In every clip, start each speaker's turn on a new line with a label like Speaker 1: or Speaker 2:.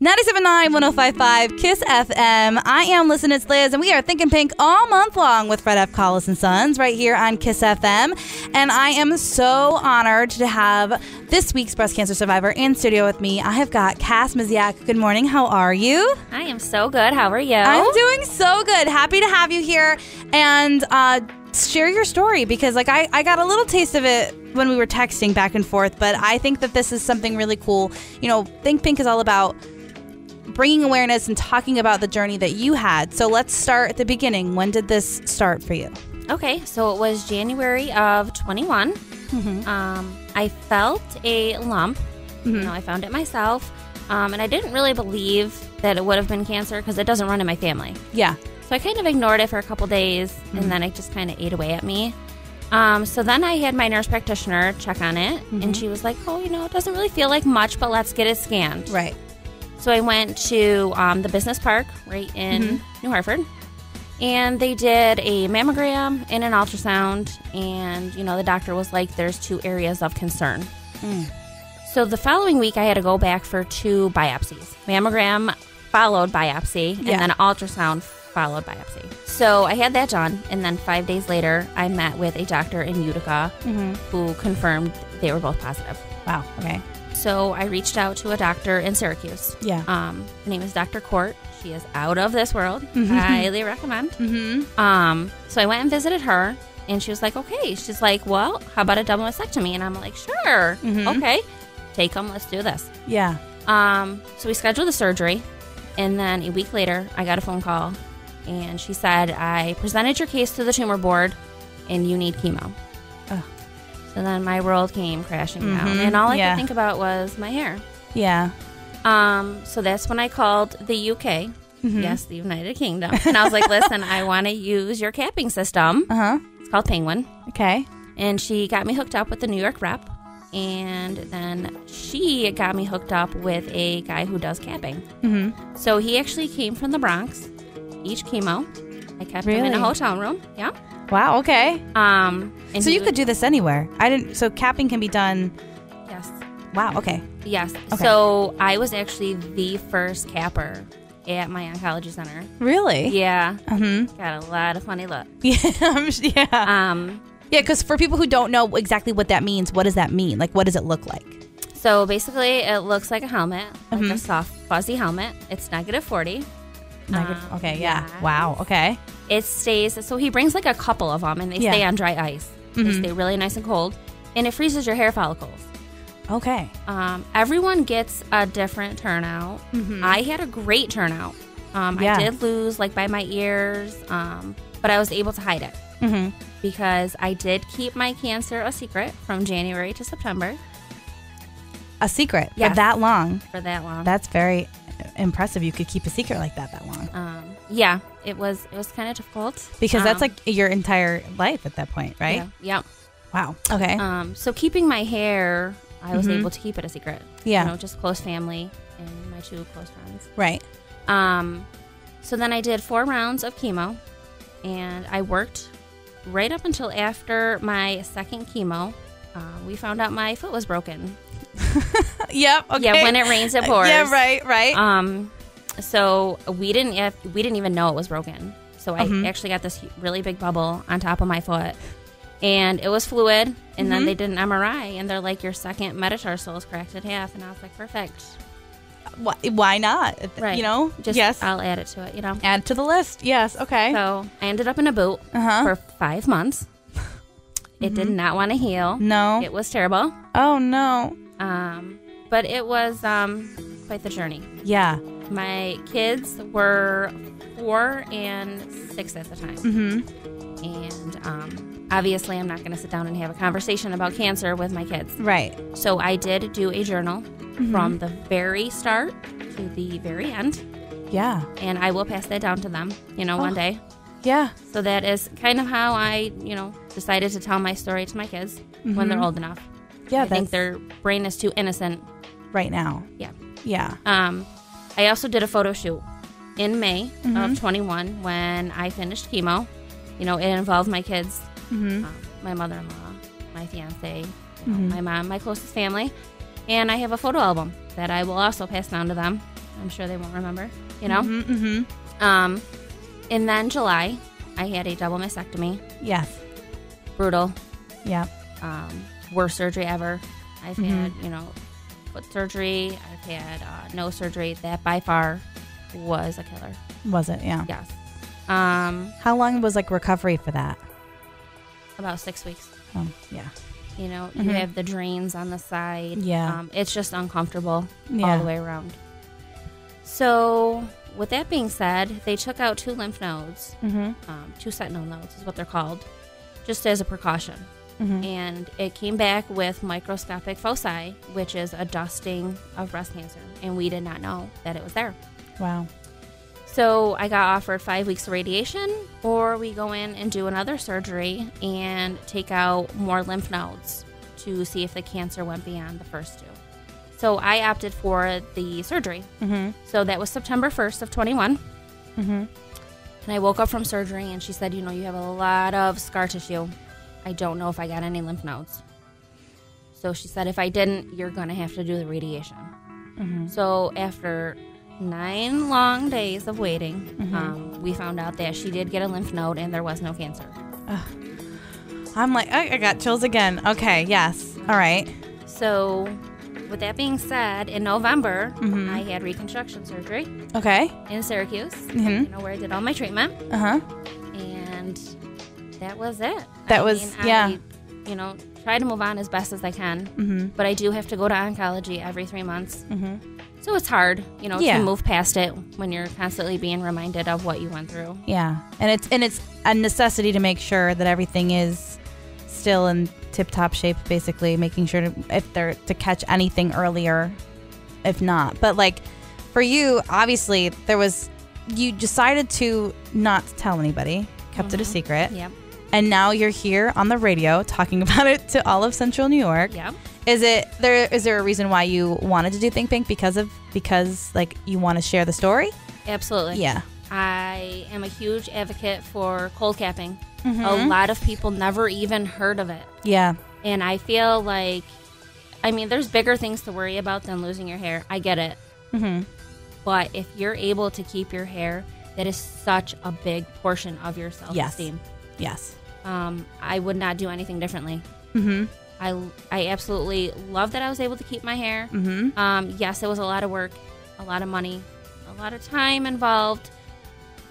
Speaker 1: 97.9, 105.5, KISS FM. I am Listen, It's Liz, and we are Thinking Pink all month long with Fred F. Collis and Sons right here on KISS FM. And I am so honored to have this week's breast cancer survivor in studio with me. I have got Misiaszek. Good morning. How are you?
Speaker 2: I am so good. How are you?
Speaker 1: I'm doing so good. Happy to have you here. And share your story, because I got a little taste of it when we were texting back and forth, but I think that this is something really cool. You know, Think Pink is all about bringing awareness and talking about the journey that you had. So let's start at the beginning. When did this start for you?
Speaker 2: Okay, so it was January of 21. I felt a lump. You know, I found it myself, and I didn't really believe that it would have been cancer because it doesn't run in my family.
Speaker 1: Yeah.
Speaker 2: So I kind of ignored it for a couple days, and then it just kind of ate away at me. So then I had my nurse practitioner check on it, and she was like, oh, you know, it doesn't really feel like much, but let's get it scanned.
Speaker 1: Right.
Speaker 2: So I went to the business park right in New Hartford, and they did a mammogram and an ultrasound, and, you know, the doctor was like, there's 2 areas of concern. So the following week, I had to go back for 2 biopsies. Mammogram followed biopsy, and then ultrasound followed biopsy. So I had that done, and then 5 days later, I met with a doctor in Utica who confirmed they were both positive.
Speaker 1: Wow. Okay.
Speaker 2: So I reached out to a doctor in Syracuse.
Speaker 1: Yeah.
Speaker 2: Her name is Dr. Court. She is out of this world. Highly recommend. So I went and visited her, and she was like, okay. She's like, well, how about a double mastectomy? And I'm like, sure. Okay. Take them. Let's do this.
Speaker 1: Yeah.
Speaker 2: So we scheduled the surgery, and then a week later, I got a phone call, and she said, I presented your case to the tumor board, and you need chemo. So then my world came crashing down, and all I could think about was my hair. Yeah. So that's when I called the UK. Yes, the United Kingdom. And I was like, listen, I want to use your capping system. It's called Penguin.
Speaker 1: Okay.
Speaker 2: And she got me hooked up with the New York rep. And then she got me hooked up with a guy who does capping. So he actually came from the Bronx. Each chemo, I kept him in a hotel room. Yeah.
Speaker 1: Wow. Okay.
Speaker 2: And
Speaker 1: so you could do this anywhere. So capping can be done.
Speaker 2: Yes.
Speaker 1: Wow. Okay.
Speaker 2: Yes.
Speaker 1: Okay.
Speaker 2: So I was actually the first capper at my oncology center.
Speaker 1: Really?
Speaker 2: Yeah. Got a lot of funny looks.
Speaker 1: Yeah. Yeah, because for people who don't know exactly what that means, what does that mean? Like, what does it look like?
Speaker 2: So basically, it looks like a helmet, like a soft, fuzzy helmet. It's -40.
Speaker 1: Okay, yeah. Wow, okay.
Speaker 2: It stays, so he brings like a couple of them, and they stay on dry ice. They stay really nice and cold, and it freezes your hair follicles.
Speaker 1: Okay.
Speaker 2: Everyone gets a different turnout. I had a great turnout. I did lose, like, by my ears, but I was able to hide it. Because I did keep my cancer a secret from January to September.
Speaker 1: A secret?
Speaker 2: Yes.
Speaker 1: For that long?
Speaker 2: For that long.
Speaker 1: That's very impressive. You could keep a secret like that long.
Speaker 2: Yeah, it was kind of difficult.
Speaker 1: Because that's like your entire life at that point, right?
Speaker 2: Yeah.
Speaker 1: Wow. Okay.
Speaker 2: So keeping my hair, I was able to keep it a secret.
Speaker 1: Yeah.
Speaker 2: You know, just close family and my 2 close friends.
Speaker 1: Right.
Speaker 2: So then I did 4 rounds of chemo, and I worked right up until after my second chemo. We found out my foot was broken.
Speaker 1: Yep. Okay.
Speaker 2: Yeah, when it rains, it pours.
Speaker 1: Yeah. Right.
Speaker 2: So we didn't even know it was broken. So I actually got this really big bubble on top of my foot, and it was fluid. And then they did an MRI, and they're like, your second metatarsal is cracked in half. And I was like, perfect.
Speaker 1: Why not?
Speaker 2: Right.
Speaker 1: You know.
Speaker 2: Yes. I'll add it to it. You know.
Speaker 1: Add to the list. Yes. Okay.
Speaker 2: So I ended up in a boot for 5 months. It did not want to heal.
Speaker 1: No.
Speaker 2: It was terrible.
Speaker 1: Oh no.
Speaker 2: But it was quite the journey.
Speaker 1: Yeah.
Speaker 2: My kids were 4 and 6 at the time. And obviously, I'm not going to sit down and have a conversation about cancer with my kids.
Speaker 1: Right.
Speaker 2: So I did do a journal from the very start to the very end.
Speaker 1: Yeah.
Speaker 2: And I will pass that down to them, one day.
Speaker 1: Yeah.
Speaker 2: So that is kind of how I, decided to tell my story to my kids when they're old enough.
Speaker 1: Yeah.
Speaker 2: I think their brain is too innocent.
Speaker 1: Right now.
Speaker 2: Yeah.
Speaker 1: Yeah.
Speaker 2: I also did a photo shoot in May of 21 when I finished chemo. It involved my kids, my mother-in-law, my fiance, my mom, my closest family. And I have a photo album that I will also pass down to them. I'm sure they won't remember, you know?
Speaker 1: Mm-hmm.
Speaker 2: And then July, I had a double mastectomy.
Speaker 1: Yes.
Speaker 2: Brutal.
Speaker 1: Yeah.
Speaker 2: Worst surgery ever. I've had, foot surgery. I've had nose surgery. That by far was a killer.
Speaker 1: Was it? Yeah.
Speaker 2: Yes.
Speaker 1: How long was like recovery for that?
Speaker 2: About 6 weeks.
Speaker 1: Oh, yeah.
Speaker 2: You know, you have the drains on the side.
Speaker 1: Yeah.
Speaker 2: It's just uncomfortable
Speaker 1: Yeah.
Speaker 2: all the way around. So, with that being said, they took out 2 lymph nodes. 2 sentinel nodes is what they're called, just as a precaution. And it came back with microscopic foci, which is a dusting of breast cancer. And we did not know that it was there.
Speaker 1: Wow.
Speaker 2: So I got offered 5 weeks of radiation, or we go in and do another surgery and take out more lymph nodes to see if the cancer went beyond the first 2. So I opted for the surgery. So that was September 1st of 21. And I woke up from surgery and she said, you have a lot of scar tissue. I don't know if I got any lymph nodes. So she said, if I didn't, you're going to have to do the radiation. So after 9 long days of waiting, we found out that she did get a lymph node and there was no cancer.
Speaker 1: I'm like, I got chills again. Okay, yes. All right.
Speaker 2: So with that being said, in November, I had reconstruction surgery.
Speaker 1: Okay.
Speaker 2: In Syracuse, where I did all my treatment. And that was it.
Speaker 1: Yeah.
Speaker 2: I try to move on as best as I can, but I do have to go to oncology every 3 months. So it's hard, to move past it when you're constantly being reminded of what you went through.
Speaker 1: Yeah, and it's a necessity to make sure that everything is still in tip-top shape, basically, making sure to catch anything earlier, if not. But like for you, obviously, you decided to not tell anybody, kept it a secret.
Speaker 2: Yep.
Speaker 1: And now you're here on the radio talking about it to all of Central New York.
Speaker 2: Yep.
Speaker 1: Is there a reason why you wanted to do Think Pink because like you want to share the story?
Speaker 2: Absolutely.
Speaker 1: Yeah.
Speaker 2: I am a huge advocate for cold capping. A lot of people never even heard of it.
Speaker 1: Yeah.
Speaker 2: And I feel like, there's bigger things to worry about than losing your hair. I get it. But if you're able to keep your hair, that is such a big portion of your self-esteem.
Speaker 1: Yes.
Speaker 2: I would not do anything differently. I absolutely love that I was able to keep my hair. Yes, it was a lot of work, a lot of money, a lot of time involved,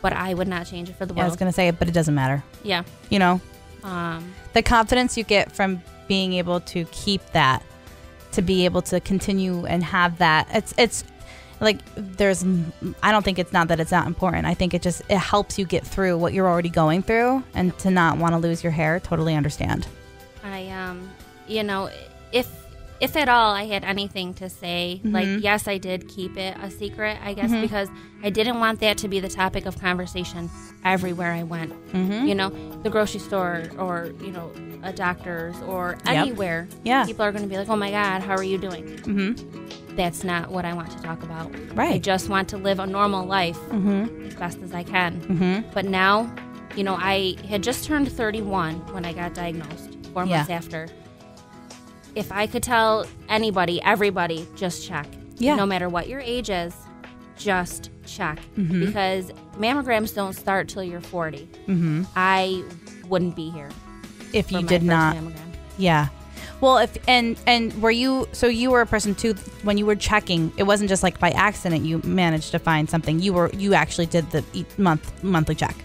Speaker 2: but I would not change it for the world.
Speaker 1: I was going to say it, but it doesn't matter.
Speaker 2: Yeah.
Speaker 1: The confidence you get from being able to keep that, to be able to continue and have that, it's like I don't think it's not that it's not important. I think it helps you get through what you're already going through, and to not want to lose your hair, totally understand.
Speaker 2: If at all I had anything to say, like, yes, I did keep it a secret, I guess, because I didn't want that to be the topic of conversation everywhere I went. The grocery store or, a doctor's or anywhere.
Speaker 1: Yeah.
Speaker 2: People are going to be like, oh my God, how are you doing? That's not what I want to talk about.
Speaker 1: Right.
Speaker 2: I just want to live a normal life as best as I can. But now, I had just turned 31 when I got diagnosed, 4 months after. If I could tell anybody, everybody, just check.
Speaker 1: Yeah.
Speaker 2: No matter what your age is, just check. Because mammograms don't start till you're 40. I wouldn't be here
Speaker 1: if you did not.
Speaker 2: Mammogram.
Speaker 1: Yeah. Well, were you were a person too, when you were checking, it wasn't just like by accident you managed to find something. You actually did the monthly check.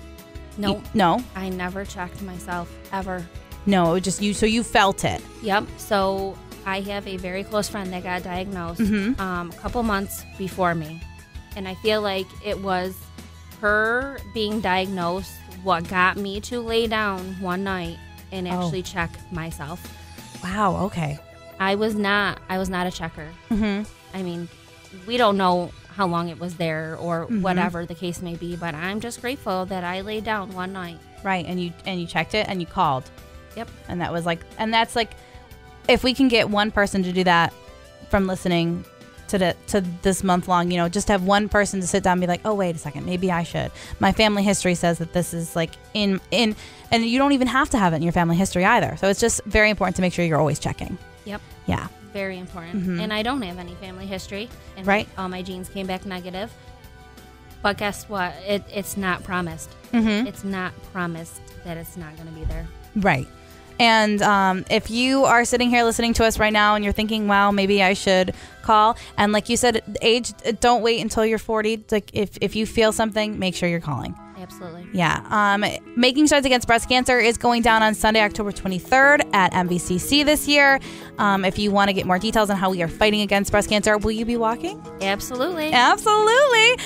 Speaker 2: No.
Speaker 1: No?
Speaker 2: I never checked myself ever.
Speaker 1: No, it was just you. So you felt it.
Speaker 2: Yep. So I have a very close friend that got diagnosed a couple months before me. And I feel like it was her being diagnosed what got me to lay down one night and actually check myself.
Speaker 1: Wow. Okay.
Speaker 2: I was not a checker. We don't know how long it was there or whatever the case may be, but I'm just grateful that I laid down one night.
Speaker 1: Right. And you checked it and you called.
Speaker 2: Yep.
Speaker 1: And that's like, if we can get one person to do that from listening to this month long, just have one person to sit down and be like, oh, wait a second, maybe I should. My family history says that this is like and you don't even have to have it in your family history either. So it's just very important to make sure you're always checking.
Speaker 2: Yep.
Speaker 1: Yeah.
Speaker 2: Very important. And I don't have any family history. And
Speaker 1: Right.
Speaker 2: all my genes came back negative. But guess what? It's not promised. It's not promised that it's not going to be there.
Speaker 1: Right. And if you are sitting here listening to us right now and you're thinking, wow, maybe I should call. And like you said, age, don't wait until you're 40. It's like if you feel something, make sure you're calling.
Speaker 2: Absolutely.
Speaker 1: Yeah. Making Strides Against Breast Cancer is going down on Sunday, October 23rd at MVCC this year. If you want to get more details on how we are fighting against breast cancer, will you be walking?
Speaker 2: Absolutely.
Speaker 1: Absolutely.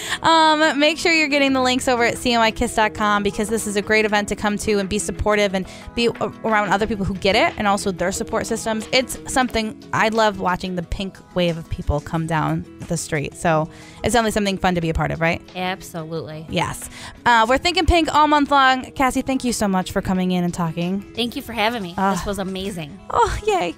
Speaker 1: Make sure you're getting the links over at cmikiss.com because this is a great event to come to and be supportive and be around other people who get it and also their support systems. It's something I love watching the pink wave of people come down the street. So it's definitely something fun to be a part of, right?
Speaker 2: Absolutely.
Speaker 1: Yes. We're thinking pink all month long. Kassie, thank you so much for coming in and talking.
Speaker 2: Thank you for having me. This was amazing.
Speaker 1: Oh, yay.